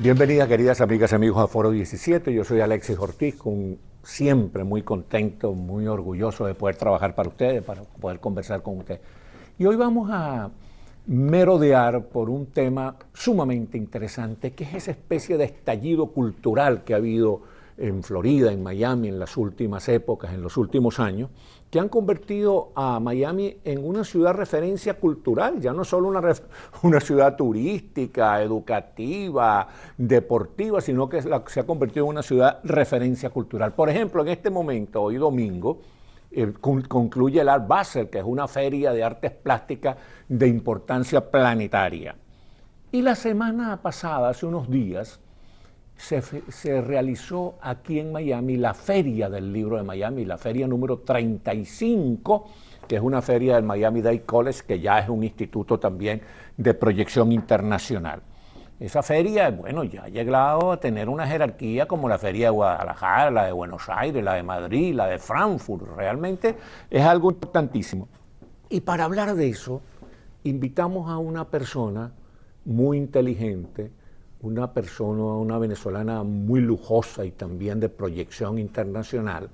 Bienvenidas, queridas amigas y amigos a Foro 17. Yo soy Alexis Ortiz, siempre muy contento, muy orgulloso de poder trabajar para ustedes, para poder conversar con ustedes. Y hoy vamos a merodear por un tema sumamente interesante, que es esa especie de estallido cultural que ha habido en Florida, en Miami, en las últimas épocas, en los últimos años, que han convertido a Miami en una ciudad referencia cultural, ya no solo una ciudad turística, educativa, deportiva, sino que se ha convertido en una ciudad referencia cultural. Por ejemplo, en este momento, hoy domingo, concluye el Art Basel, que es una feria de artes plásticas de importancia planetaria. Y la semana pasada, hace unos días, se realizó aquí en Miami la Feria del Libro de Miami, la feria número 35, que es una feria del Miami-Dade College, que ya es un instituto también de proyección internacional. Esa feria, bueno, ya ha llegado a tener una jerarquía como la feria de Guadalajara, la de Buenos Aires, la de Madrid, la de Frankfurt. Realmente es algo importantísimo. Y para hablar de eso, invitamos a una persona muy inteligente, una venezolana muy lujosa y también de proyección internacional,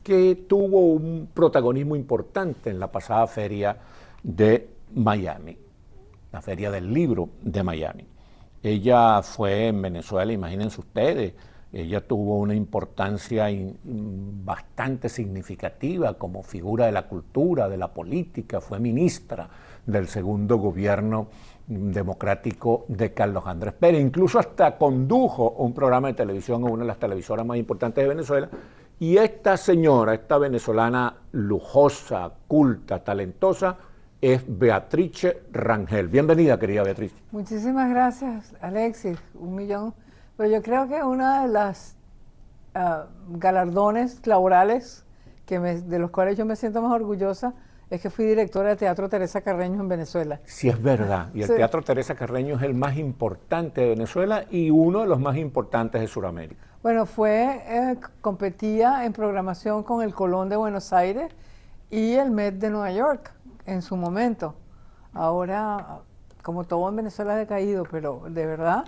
que tuvo un protagonismo importante en la pasada feria de Miami, la Feria del Libro de Miami. Ella fue en Venezuela, imagínense ustedes, ella tuvo una importancia bastante significativa como figura de la cultura, de la política, fue ministra del segundo gobierno democrático de Carlos Andrés Pérez, incluso hasta condujo un programa de televisión en una de las televisoras más importantes de Venezuela, y esta señora, esta venezolana lujosa, culta, talentosa, es Beatrice Rangel. Bienvenida, querida Beatrice. Muchísimas gracias, Alexis, 1.000.000. Pero yo creo que una de las galardones laborales de los cuales yo me siento más orgullosa es que fui directora de Teatro Teresa Carreño en Venezuela. Sí, es verdad. Y el Sí. Teatro Teresa Carreño es el más importante de Venezuela y uno de los más importantes de Sudamérica. Bueno, competía en programación con el Colón de Buenos Aires y el Met de Nueva York en su momento. Ahora, como todo en Venezuela ha decaído, pero de verdad,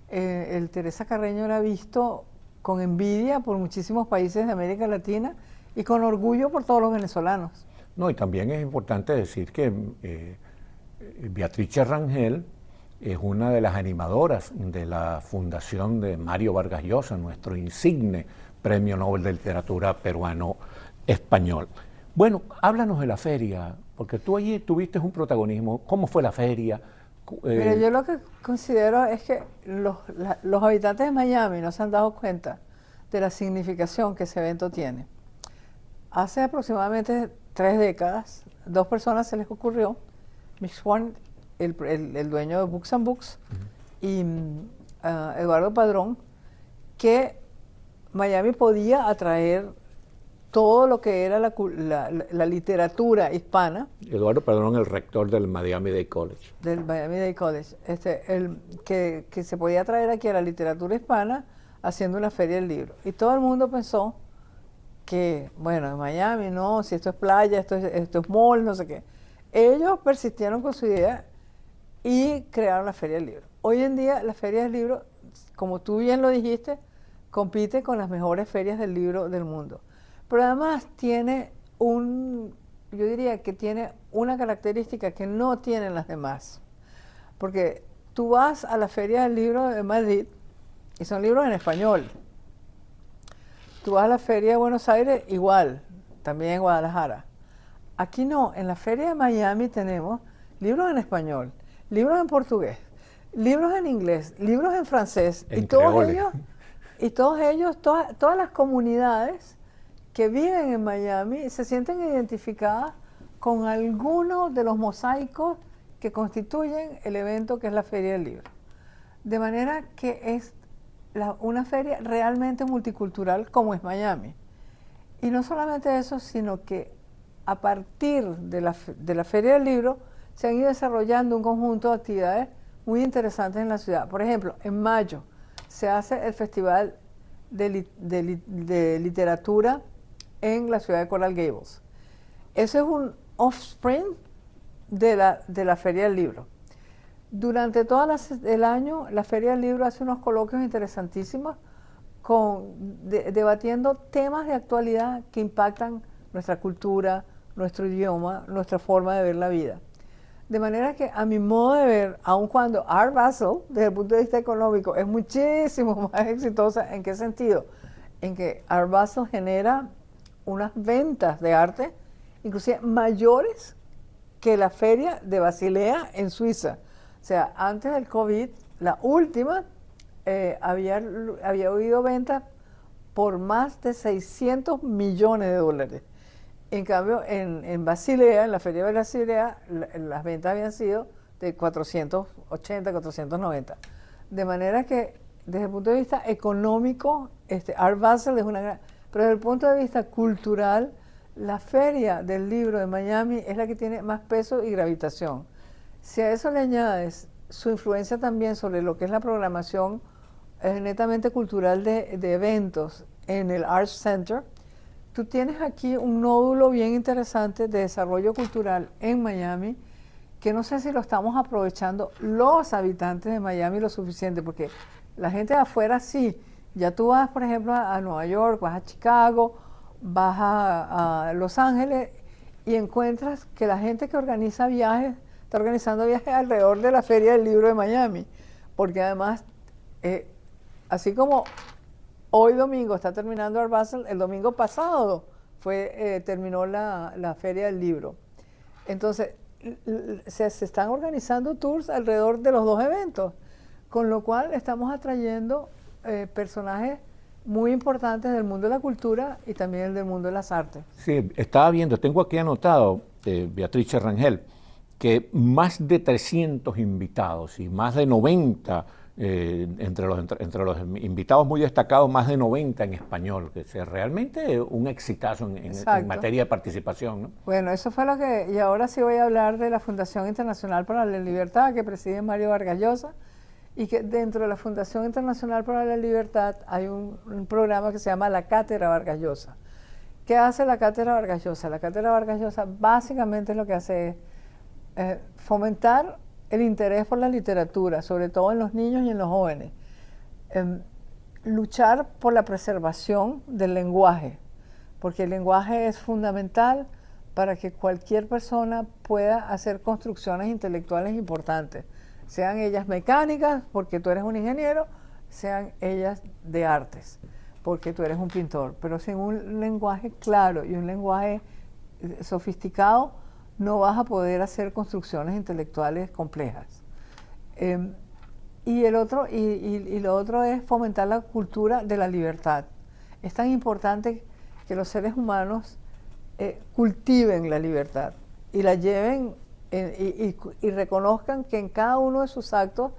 el Teresa Carreño era visto con envidia por muchísimos países de América Latina y con orgullo por todos los venezolanos. No, y también es importante decir que Beatrice Rangel es una de las animadoras de la fundación de Mario Vargas Llosa, nuestro insigne Premio Nobel de Literatura peruano-español. Bueno, háblanos de la feria, porque tú allí tuviste un protagonismo. ¿Cómo fue la feria? Pero yo lo que considero es que los habitantes de Miami no se han dado cuenta de la significación que ese evento tiene. Hace aproximadamente 3 décadas, 2 personas se les ocurrió, Mick Swan, el dueño de Books and Books, y Eduardo Padrón, que Miami podía atraer todo lo que era la literatura hispana. Eduardo Padrón, el rector del Miami-Dade College. Del Miami-Dade College, que se podía traer aquí a la literatura hispana haciendo una feria del libro. Y todo el mundo pensó que, bueno, en Miami, no, si esto es playa, esto es mall, no sé qué. Ellos persistieron con su idea y crearon la Feria del Libro. Hoy en día la Feria del Libro, como tú bien lo dijiste, compite con las mejores ferias del libro del mundo. Pero además yo diría que tiene una característica que no tienen las demás. Porque tú vas a la Feria del Libro de Madrid y son libros en español. Tú vas a la Feria de Buenos Aires, igual, también en Guadalajara. Aquí no, en la Feria de Miami tenemos libros en español, libros en portugués, libros en inglés, libros en francés, y todas las comunidades que viven en Miami se sienten identificadas con alguno de los mosaicos que constituyen el evento que es la Feria del Libro. De manera que es una feria realmente multicultural como es Miami. Y no solamente eso, sino que a partir de la Feria del Libro se han ido desarrollando un conjunto de actividades muy interesantes en la ciudad. Por ejemplo, en mayo se hace el Festival de Literatura en la ciudad de Coral Gables. Ese es un offspring de la Feria del Libro. Durante todo el año, la Feria del Libro hace unos coloquios interesantísimos debatiendo temas de actualidad que impactan nuestra cultura, nuestro idioma, nuestra forma de ver la vida. De manera que, a mi modo de ver, aun cuando Art Basel, desde el punto de vista económico, es muchísimo más exitosa, ¿en qué sentido? En que Art Basel genera unas ventas de arte, inclusive mayores que la Feria de Basilea en Suiza. O sea, antes del COVID, la última había habido ventas por más de 600 millones de dólares. En cambio, en Basilea, en la Feria de Basilea, las ventas habían sido de 480, 490. De manera que, desde el punto de vista económico, Art Basel es una gran... Pero desde el punto de vista cultural, la Feria del Libro de Miami es la que tiene más peso y gravitación. Si a eso le añades su influencia también sobre lo que es la programación netamente cultural de eventos en el Arts Center, tú tienes aquí un nódulo bien interesante de desarrollo cultural en Miami, que no sé si lo estamos aprovechando los habitantes de Miami lo suficiente, porque la gente de afuera sí. Ya tú vas, por ejemplo, a Nueva York, vas a Chicago, vas a Los Ángeles y encuentras que la gente que organiza viajes está organizando viajes alrededor de la Feria del Libro de Miami, porque además, así como hoy domingo está terminando Art Basel, el domingo pasado terminó la Feria del Libro. Entonces, se están organizando tours alrededor de los dos eventos, con lo cual estamos atrayendo personajes muy importantes del mundo de la cultura y también del mundo de las artes. Sí, estaba viendo, tengo aquí anotado, Beatrice Rangel, que más de 300 invitados y más de 90, entre los invitados muy destacados, más de 90 en español, que es realmente un exitazo en materia de participación, ¿no? Bueno, eso fue lo que, y ahora sí voy a hablar de la Fundación Internacional para la Libertad, que preside Mario Vargas Llosa, y que dentro de la Fundación Internacional para la Libertad hay un programa que se llama la Cátedra Vargas Llosa. ¿Qué hace la Cátedra Vargas Llosa? La Cátedra Vargas Llosa básicamente lo que hace es fomentar el interés por la literatura, sobre todo en los niños y en los jóvenes. Luchar por la preservación del lenguaje, porque el lenguaje es fundamental para que cualquier persona pueda hacer construcciones intelectuales importantes, sean ellas mecánicas, porque tú eres un ingeniero, sean ellas de artes, porque tú eres un pintor. Pero sin un lenguaje claro y un lenguaje sofisticado, no vas a poder hacer construcciones intelectuales complejas. Lo otro es fomentar la cultura de la libertad. Es tan importante que los seres humanos cultiven la libertad y la lleven y reconozcan que en cada uno de sus actos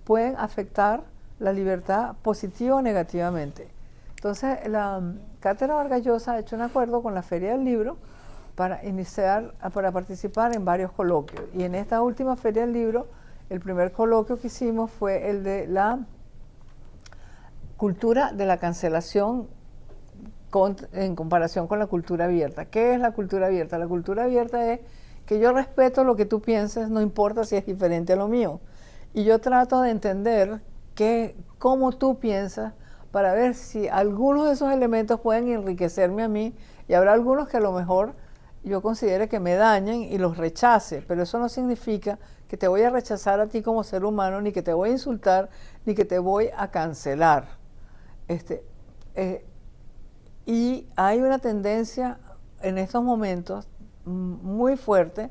pueden afectar la libertad positiva o negativamente. Entonces, la Cátedra Vargas Llosa ha hecho un acuerdo con la Feria del Libro para participar en varios coloquios. Y en esta última Feria del Libro, el primer coloquio que hicimos fue el de la cultura de la cancelación en comparación con la cultura abierta. ¿Qué es la cultura abierta? La cultura abierta es que yo respeto lo que tú pienses, no importa si es diferente a lo mío. Y yo trato de entender cómo tú piensas para ver si algunos de esos elementos pueden enriquecerme a mí, y habrá algunos que a lo mejor yo considere que me dañen y los rechace, pero eso no significa que te voy a rechazar a ti como ser humano, ni que te voy a insultar, ni que te voy a cancelar. Y hay una tendencia en estos momentos muy fuerte,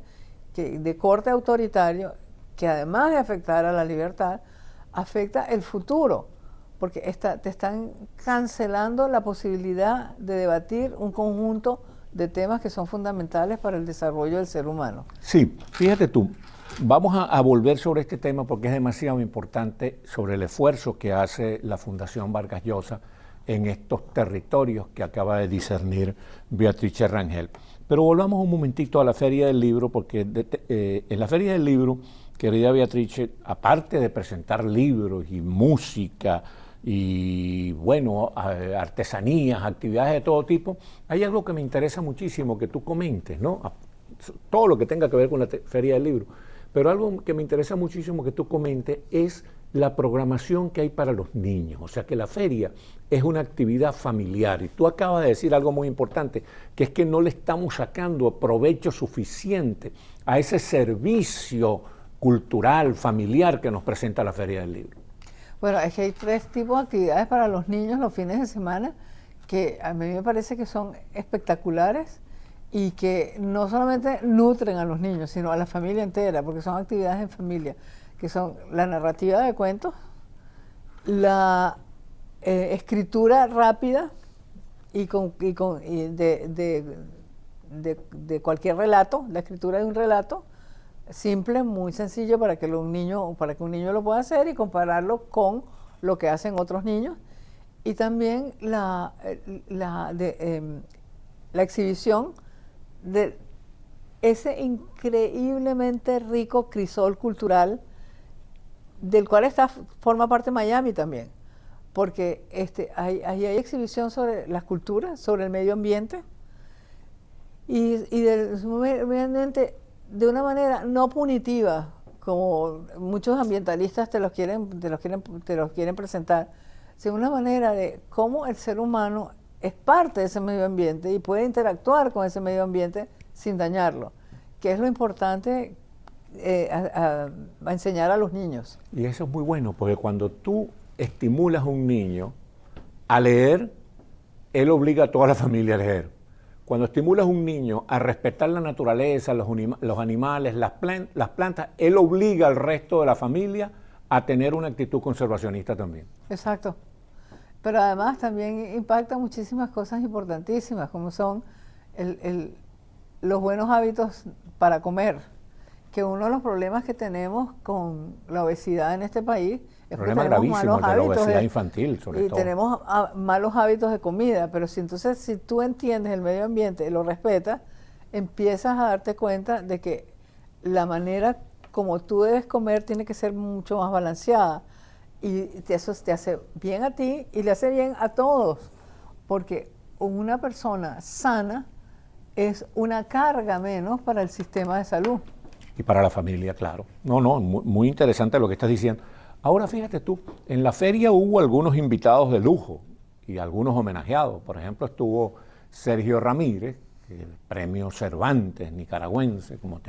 de corte autoritario, que además de afectar a la libertad, afecta el futuro, porque te están cancelando la posibilidad de debatir un conjunto de temas que son fundamentales para el desarrollo del ser humano. Sí, fíjate tú, vamos a volver sobre este tema porque es demasiado importante, sobre el esfuerzo que hace la Fundación Vargas Llosa en estos territorios que acaba de discernir Beatrice Rangel. Pero volvamos un momentito a la Feria del Libro, porque en la Feria del Libro, querida Beatrice, aparte de presentar libros y música y, bueno, artesanías, actividades de todo tipo, hay algo que me interesa muchísimo que tú comentes, ¿no? Todo lo que tenga que ver con la Feria del Libro. Pero algo que me interesa muchísimo que tú comentes es la programación que hay para los niños. O sea, que la feria es una actividad familiar. Y tú acabas de decir algo muy importante, que es que no le estamos sacando provecho suficiente a ese servicio cultural, familiar que nos presenta la Feria del Libro. Bueno, es que hay 3 tipos de actividades para los niños los fines de semana que a mí me parece que son espectaculares y que no solamente nutren a los niños, sino a la familia entera, porque son actividades en familia, que son la narrativa de cuentos, la escritura rápida y de cualquier relato, la escritura de un relato simple, muy sencillo para que un niño lo pueda hacer y compararlo con lo que hacen otros niños. Y también la exhibición de ese increíblemente rico crisol cultural del cual forma parte Miami también, porque hay exhibición sobre las culturas, sobre el medio ambiente y de una manera no punitiva, como muchos ambientalistas te los quieren presentar, sino una manera de cómo el ser humano es parte de ese medio ambiente y puede interactuar con ese medio ambiente sin dañarlo, que es lo importante a enseñar a los niños. Y eso es muy bueno, porque cuando tú estimulas a un niño a leer, él obliga a toda la familia a leer. Cuando estimulas a un niño a respetar la naturaleza, los animales, las plantas, él obliga al resto de la familia a tener una actitud conservacionista también. Exacto. Pero además también impacta muchísimas cosas importantísimas, como son los buenos hábitos para comer, que uno de los problemas que tenemos con la obesidad en este país es que tenemos malos hábitos, la obesidad infantil, sobre todo. Y tenemos malos hábitos de comida, pero si tú entiendes el medio ambiente y lo respetas, empiezas a darte cuenta de que la manera como tú debes comer tiene que ser mucho más balanceada. Y eso te hace bien a ti y le hace bien a todos, porque una persona sana es una carga menos para el sistema de salud. Y para la familia, claro. Muy interesante lo que estás diciendo. Ahora fíjate tú, en la feria hubo algunos invitados de lujo y algunos homenajeados. Por ejemplo, estuvo Sergio Ramírez, el premio Cervantes nicaragüense, como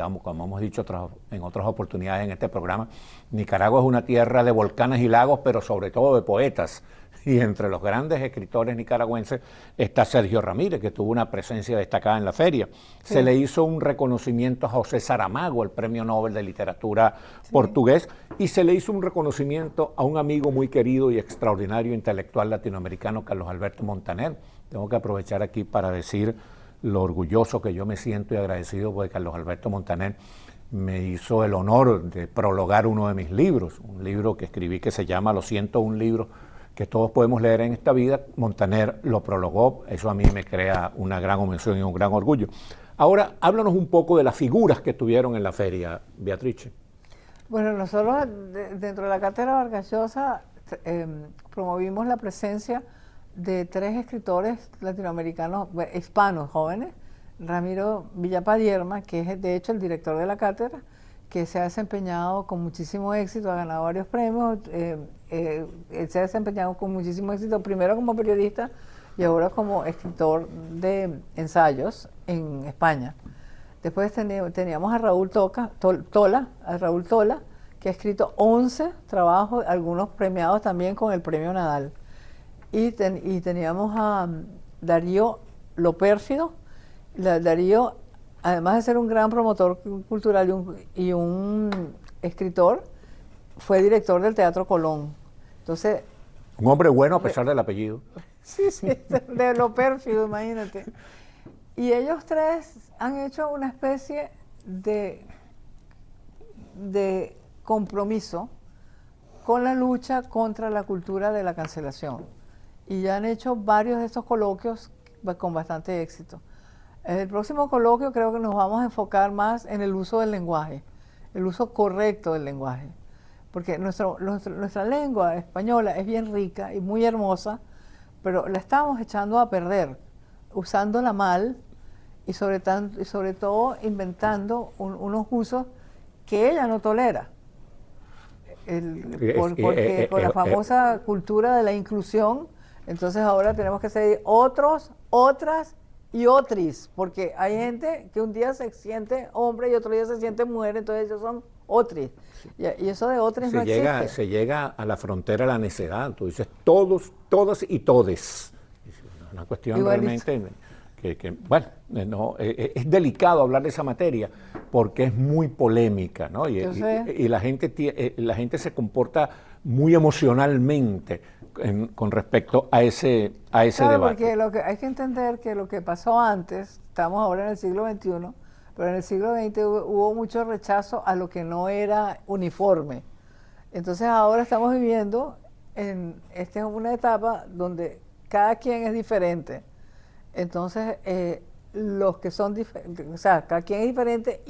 hemos dicho en otras oportunidades en este programa. Nicaragua es una tierra de volcanes y lagos, pero sobre todo de poetas. Y entre los grandes escritores nicaragüenses está Sergio Ramírez, que tuvo una presencia destacada en la feria. Sí. Se le hizo un reconocimiento a José Saramago, el premio Nobel de Literatura portugués, y se le hizo un reconocimiento a un amigo muy querido y extraordinario intelectual latinoamericano, Carlos Alberto Montaner. Tengo que aprovechar aquí para decir lo orgulloso que yo me siento y agradecido porque Carlos Alberto Montaner me hizo el honor de prologar uno de mis libros, un libro que escribí que se llama Los 101 libros que todos podemos leer en esta vida. Montaner lo prologó, eso a mí me crea una gran emoción y un gran orgullo. Ahora, háblanos un poco de las figuras que estuvieron en la feria, Beatrice. Bueno, nosotros dentro de la Cátedra Vargas Llosa promovimos la presencia de 3 escritores latinoamericanos, hispanos, jóvenes. Ramiro Villapadierma, que es de hecho el director de la cátedra, que se ha desempeñado con muchísimo éxito, ha ganado varios premios, él se ha desempeñado con muchísimo éxito, primero como periodista y ahora como escritor de ensayos en España. Después teníamos a Raúl Tola, que ha escrito 11 trabajos, algunos premiados también con el premio Nadal. Y teníamos a Darío Lopérfido. Darío, además de ser un gran promotor cultural y un escritor, fue director del Teatro Colón. Entonces, un hombre bueno a pesar del apellido. Sí, de Lopérfido, imagínate. Y ellos 3 han hecho una especie de compromiso con la lucha contra la cultura de la cancelación. Y ya han hecho varios de estos coloquios con bastante éxito. En el próximo coloquio creo que nos vamos a enfocar más en el uso del lenguaje, el uso correcto del lenguaje. Porque nuestra lengua española es bien rica y muy hermosa, pero la estamos echando a perder, usándola mal y sobre todo inventando unos usos que ella no tolera. Porque con la famosa cultura de la inclusión, entonces ahora tenemos que ser otros, otras y otris, porque hay gente que un día se siente hombre y otro día se siente mujer, entonces ellos son otris. Sí. Y eso de otris no existe. Se llega a la frontera de la necedad, tú dices todos, todas y todes. Es una cuestión igualito. Realmente bueno, no, es delicado hablar de esa materia porque es muy polémica, ¿no? Y la gente se comporta muy emocionalmente con respecto a ese debate. Porque hay que entender que lo que pasó antes, estamos ahora en el siglo XXI, pero en el siglo XX hubo mucho rechazo a lo que no era uniforme. Entonces ahora estamos viviendo esta es una etapa donde cada quien es diferente. Entonces, los que son diferentes, o sea, cada quien es diferente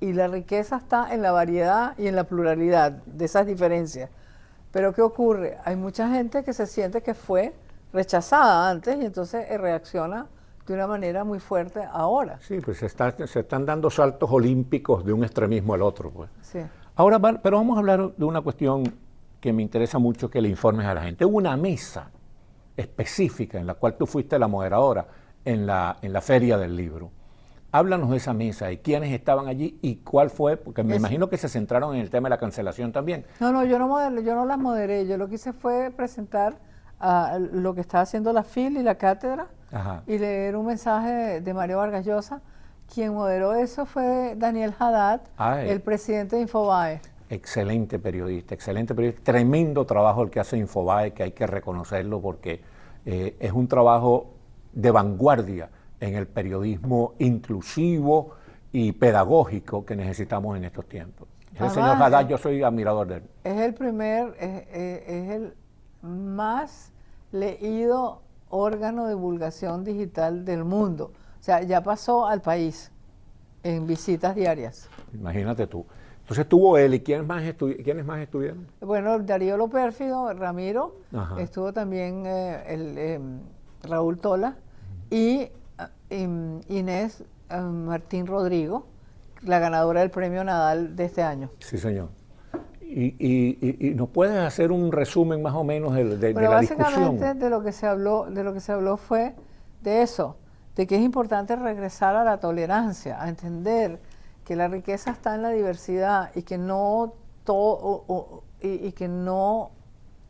y la riqueza está en la variedad y en la pluralidad de esas diferencias. Pero ¿qué ocurre? Hay mucha gente que se siente que fue rechazada antes y entonces reacciona de una manera muy fuerte ahora. Sí, pues se están dando saltos olímpicos de un extremismo al otro, pues. Sí. Ahora, pero vamos a hablar de una cuestión que me interesa mucho que le informes a la gente. Hubo una mesa específica en la cual tú fuiste la moderadora en la Feria del Libro. Háblanos de esa mesa y quiénes estaban allí y cuál fue, porque me imagino que se centraron en el tema de la cancelación también. No, yo no las moderé, yo lo que hice fue presentar lo que estaba haciendo la FIL y la cátedra. Ajá. Y leer un mensaje de Mario Vargas Llosa. Quien moderó eso fue Daniel Haddad, el presidente de Infobae. Excelente periodista, tremendo trabajo el que hace Infobae, que hay que reconocerlo porque es un trabajo de vanguardia en el periodismo inclusivo y pedagógico que necesitamos en estos tiempos. El señor Haddad, yo soy admirador de él. Es el más leído órgano de divulgación digital del mundo. O sea, ya pasó al país en visitas diarias. Imagínate tú. Entonces estuvo él, ¿y quiénes más estuvieron? Bueno, Darío Lopérfido, Ramiro, estuvo también Raúl Tola y Inés Martín Rodrigo, la ganadora del Premio Nadal de este año. Sí, señor. ¿Y nos puedes hacer un resumen más o menos de la discusión? Básicamente de lo que se habló fue de eso, de que es importante regresar a la tolerancia, a entender que la riqueza está en la diversidad y que no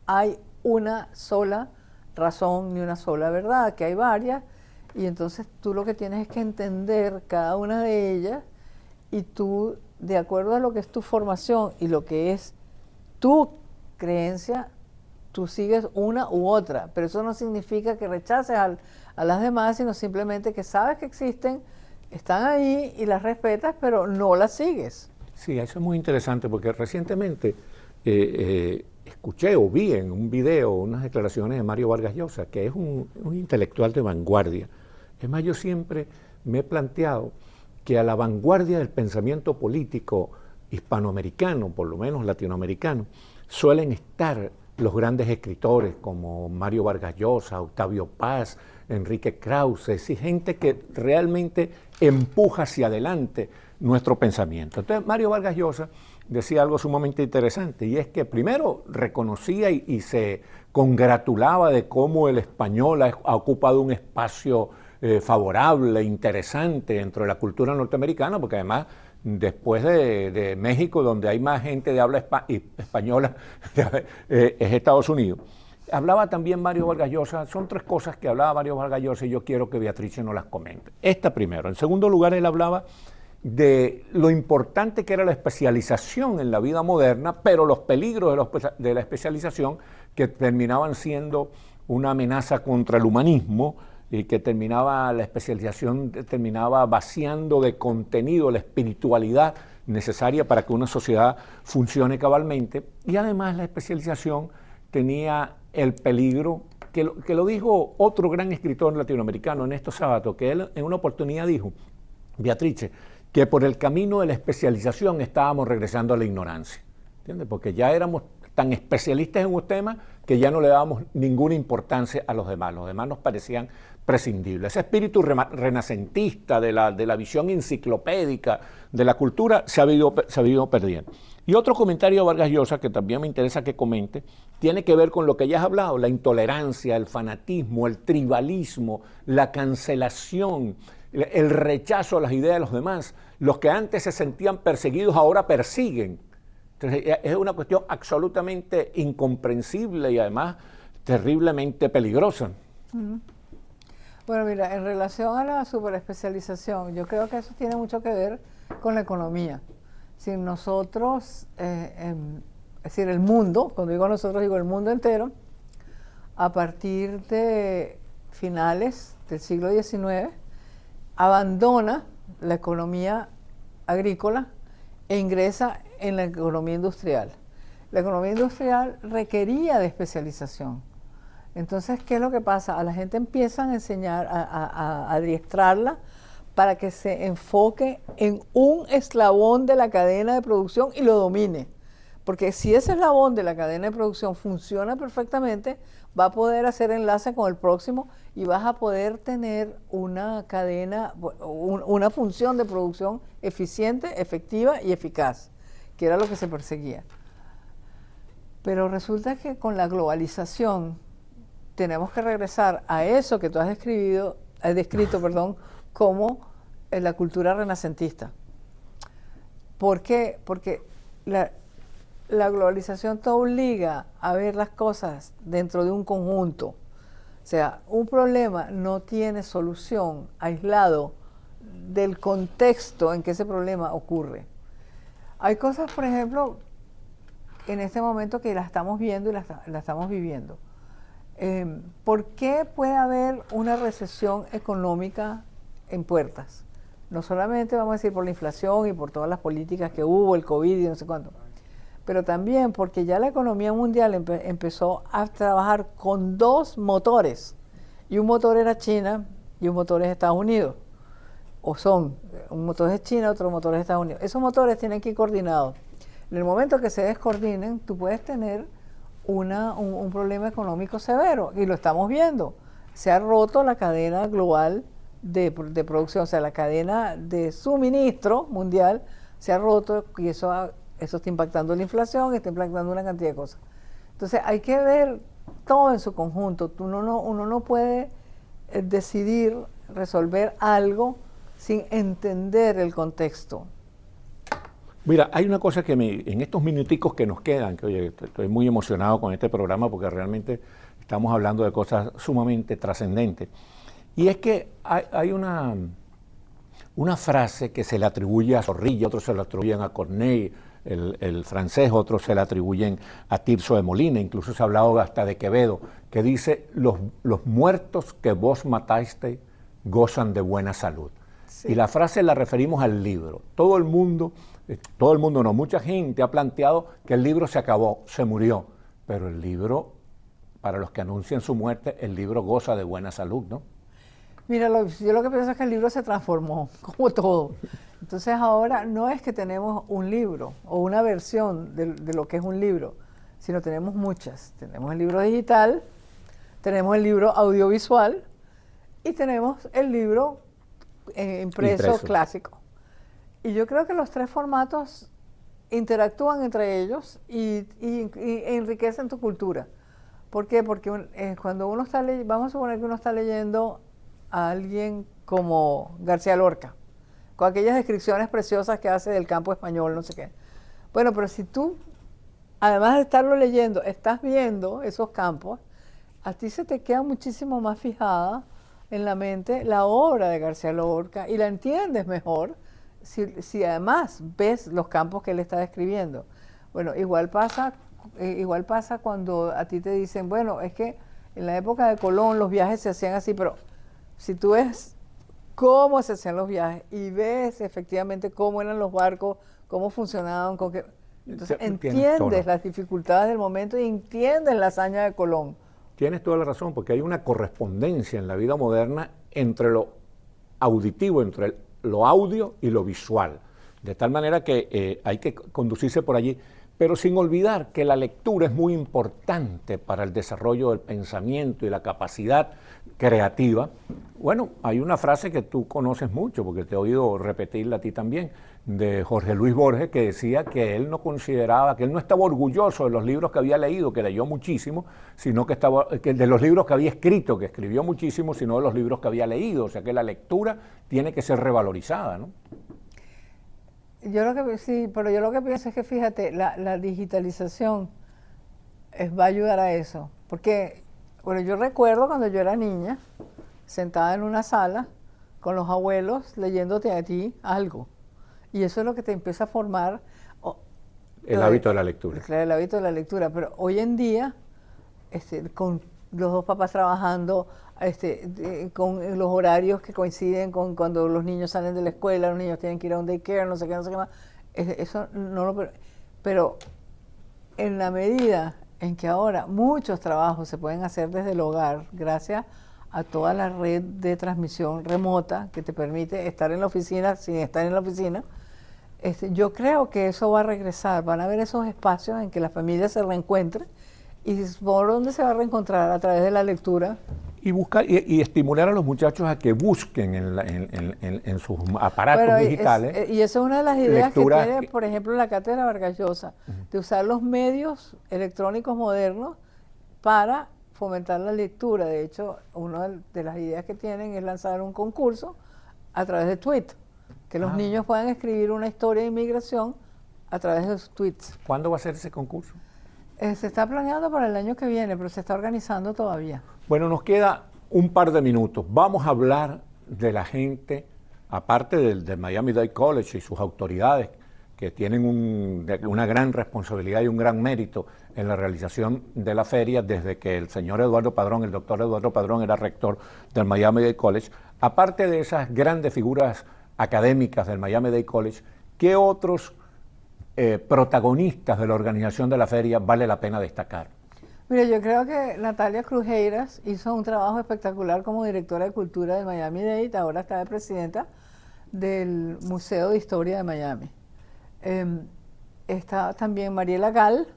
hay una sola razón ni una sola verdad, que hay varias, y entonces tú lo que tienes es que entender cada una de ellas y tú, de acuerdo a lo que es tu formación y lo que es tu creencia, tú sigues una u otra, pero eso no significa que rechaces a las demás, sino simplemente que sabes que existen, están ahí y las respetas, pero no las sigues. Sí, eso es muy interesante porque recientemente escuché o vi en un video unas declaraciones de Mario Vargas Llosa, que es un intelectual de vanguardia. Es más, yo siempre me he planteado que a la vanguardia del pensamiento político hispanoamericano, por lo menos latinoamericano, suelen estar los grandes escritores como Mario Vargas Llosa, Octavio Paz, Enrique Krauze, es decir, gente que realmente empuja hacia adelante nuestro pensamiento. Entonces, Mario Vargas Llosa decía algo sumamente interesante, y es que primero reconocía y se congratulaba de cómo el español ha ocupado un espacio favorable, interesante dentro de la cultura norteamericana, porque además después de México, donde hay más gente de habla española, es Estados Unidos. Hablaba también Mario Vargas Llosa, son tres cosas que hablaba Mario Vargas Llosa y yo quiero que Beatrice nos las comente. Esta primero. En segundo lugar, él hablaba de lo importante que era la especialización en la vida moderna, pero los peligros de la especialización que terminaban siendo una amenaza contra el humanismo y que la especialización terminaba vaciando de contenido la espiritualidad necesaria para que una sociedad funcione cabalmente. Y además la especialización tenía el peligro, que lo dijo otro gran escritor latinoamericano, Ernesto Sábato, que él en una oportunidad dijo, Beatrice, que por el camino de la especialización estábamos regresando a la ignorancia, ¿entiendes? Porque ya éramos tan especialistas en un tema que ya no le dábamos ninguna importancia a los demás nos parecían prescindible. Ese espíritu renacentista de la visión enciclopédica de la cultura se ha ido perdiendo. Y otro comentario de Vargas Llosa, que también me interesa que comente, tiene que ver con lo que ya has hablado, la intolerancia, el fanatismo, el tribalismo, la cancelación, el rechazo a las ideas de los demás. Los que antes se sentían perseguidos ahora persiguen. Entonces, es una cuestión absolutamente incomprensible y además terriblemente peligrosa. Bueno, mira, en relación a la superespecialización, yo creo que eso tiene mucho que ver con la economía. Si nosotros, es decir, el mundo, cuando digo nosotros digo el mundo entero, a partir de finales del siglo XIX, abandona la economía agrícola e ingresa en la economía industrial. La economía industrial requería de especialización. Entonces, ¿qué es lo que pasa? A la gente empiezan a enseñar, a adiestrarla para que se enfoque en un eslabón de la cadena de producción y lo domine. Porque si ese eslabón de la cadena de producción funciona perfectamente, va a poder hacer enlace con el próximo y vas a poder tener una cadena, una función de producción eficiente, efectiva y eficaz, que era lo que se perseguía. Pero resulta que con la globalización tenemos que regresar a eso que tú has descrito, como la cultura renacentista. ¿Por qué? Porque la globalización te obliga a ver las cosas dentro de un conjunto. O sea, un problema no tiene solución aislado del contexto en que ese problema ocurre. Hay cosas, por ejemplo, en este momento que las estamos viendo y las estamos viviendo. ¿Por qué puede haber una recesión económica en puertas? No solamente, vamos a decir, por la inflación y por todas las políticas que hubo, el COVID y no sé cuánto, pero también porque ya la economía mundial empezó a trabajar con dos motores, y un motor era China y un motor es Estados Unidos, un motor es China, otro motor es Estados Unidos. Esos motores tienen que ir coordinados. En el momento que se descoordinen, tú puedes tener un problema económico severo, y lo estamos viendo. Se ha roto la cadena global de producción, o sea, la cadena de suministro mundial se ha roto, y eso está impactando la inflación, está impactando una cantidad de cosas. Entonces hay que ver todo en su conjunto. Uno no puede decidir resolver algo sin entender el contexto. Mira, hay una cosa que en estos minuticos que nos quedan, que oye, estoy muy emocionado con este programa porque realmente estamos hablando de cosas sumamente trascendentes. Y es que hay una frase que se le atribuye a Zorrilla, otros se la atribuyen a Corneille, el francés, otros se la atribuyen a Tirso de Molina, incluso se ha hablado hasta de Quevedo, que dice, los muertos que vos mataste gozan de buena salud. Sí. Y la frase la referimos al libro. Todo el mundo no, mucha gente ha planteado que el libro se acabó, se murió, pero el libro, para los que anuncian su muerte, el libro goza de buena salud, ¿no? Mira, yo lo que pienso es que el libro se transformó, como todo. Entonces ahora no es que tenemos un libro o una versión de lo que es un libro, sino tenemos muchas. Tenemos el libro digital, tenemos el libro audiovisual y tenemos el libro impreso clásico. Y yo creo que los tres formatos interactúan entre ellos y enriquecen tu cultura. ¿Por qué? Porque cuando uno está leyendo, vamos a suponer que uno está leyendo a alguien como García Lorca, con aquellas descripciones preciosas que hace del campo español, no sé qué. Bueno, pero si tú, además de estarlo leyendo, estás viendo esos campos, a ti se te queda muchísimo más fijada en la mente la obra de García Lorca y la entiendes mejor si además ves los campos que él está describiendo. Bueno, igual pasa cuando a ti te dicen, bueno, es que en la época de Colón los viajes se hacían así, pero si tú ves cómo se hacían los viajes y ves efectivamente cómo eran los barcos, cómo funcionaban, entonces entiendes las dificultades del momento y entiendes la hazaña de Colón. Tienes toda la razón, porque hay una correspondencia en la vida moderna entre lo auditivo, entre lo audio y lo visual. De tal manera que hay que conducirse por allí. pero sin olvidar que la lectura es muy importante para el desarrollo del pensamiento y la capacidad creativa. Bueno, hay una frase que tú conoces mucho, porque te he oído repetirla a ti también, de Jorge Luis Borges, que decía que él no consideraba, que él no estaba orgulloso de los libros que había leído, que leyó muchísimo, sino que estaba, que de los libros que había escrito, que escribió muchísimo, sino de los libros que había leído. O sea que la lectura tiene que ser revalorizada, ¿no? Yo lo que sí, pero yo lo que pienso es que fíjate, la digitalización va a ayudar a eso. Porque, bueno, yo recuerdo cuando yo era niña, sentada en una sala con los abuelos leyéndote a ti algo. Y eso es lo que te empieza a formar el hábito de la lectura. Claro, el hábito de la lectura. Pero hoy en día, con los dos papás trabajando, con los horarios que coinciden con cuando los niños salen de la escuela, los niños tienen que ir a un daycare, no sé qué más. Eso no lo... Pero en la medida en que ahora muchos trabajos se pueden hacer desde el hogar, gracias a toda la red de transmisión remota que te permite estar en la oficina sin estar en la oficina, yo creo que eso va a regresar. Van a haber esos espacios en que la familia se reencuentre. ¿Y por dónde se va a reencontrar? A través de la lectura. Y buscar y estimular a los muchachos a que busquen en sus aparatos digitales. Y esa es una de las ideas que tiene, por ejemplo, la Cátedra Vargas Llosa, de usar los medios electrónicos modernos para fomentar la lectura. De hecho, una de las ideas que tienen es lanzar un concurso a través de tweets, que los niños puedan escribir una historia de inmigración a través de sus tweets. ¿Cuándo va a ser ese concurso? Se está planeando para el año que viene, pero se está organizando todavía. Bueno, nos queda un par de minutos. Vamos a hablar de la gente, aparte del Miami-Dade College y sus autoridades, que tienen una gran responsabilidad y un gran mérito en la realización de la feria desde que el señor Eduardo Padrón, el doctor Eduardo Padrón, era rector del Miami-Dade College. Aparte de esas grandes figuras académicas del Miami-Dade College, ¿qué otros protagonistas de la organización de la feria vale la pena destacar? Mira, yo creo que Natalia Crujeiras hizo un trabajo espectacular como directora de cultura de Miami-Dade, ahora está de presidenta del Museo de Historia de Miami. Está también Mariela Gal,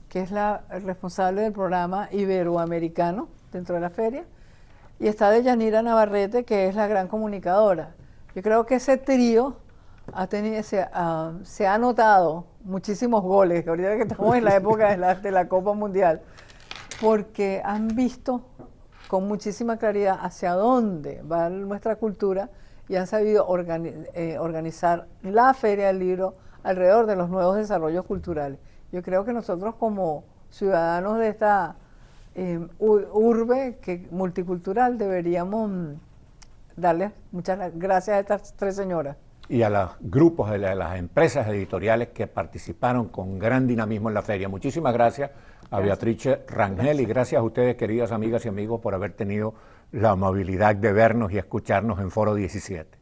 que es la responsable del programa iberoamericano dentro de la feria, y está Deyanira Navarrete, que es la gran comunicadora. Yo creo que ese trío se ha anotado muchísimos goles, que ahorita que estamos en la época de la Copa Mundial, porque han visto con muchísima claridad hacia dónde va nuestra cultura y han sabido organizar la Feria del Libro alrededor de los nuevos desarrollos culturales. Yo creo que nosotros como ciudadanos de esta urbe multicultural deberíamos darles muchas gracias a estas tres señoras. Y a los grupos de las empresas editoriales que participaron con gran dinamismo en la feria. Muchísimas gracias a Beatrice Rangel y gracias a ustedes, queridas amigas y amigos, por haber tenido la amabilidad de vernos y escucharnos en Foro 17.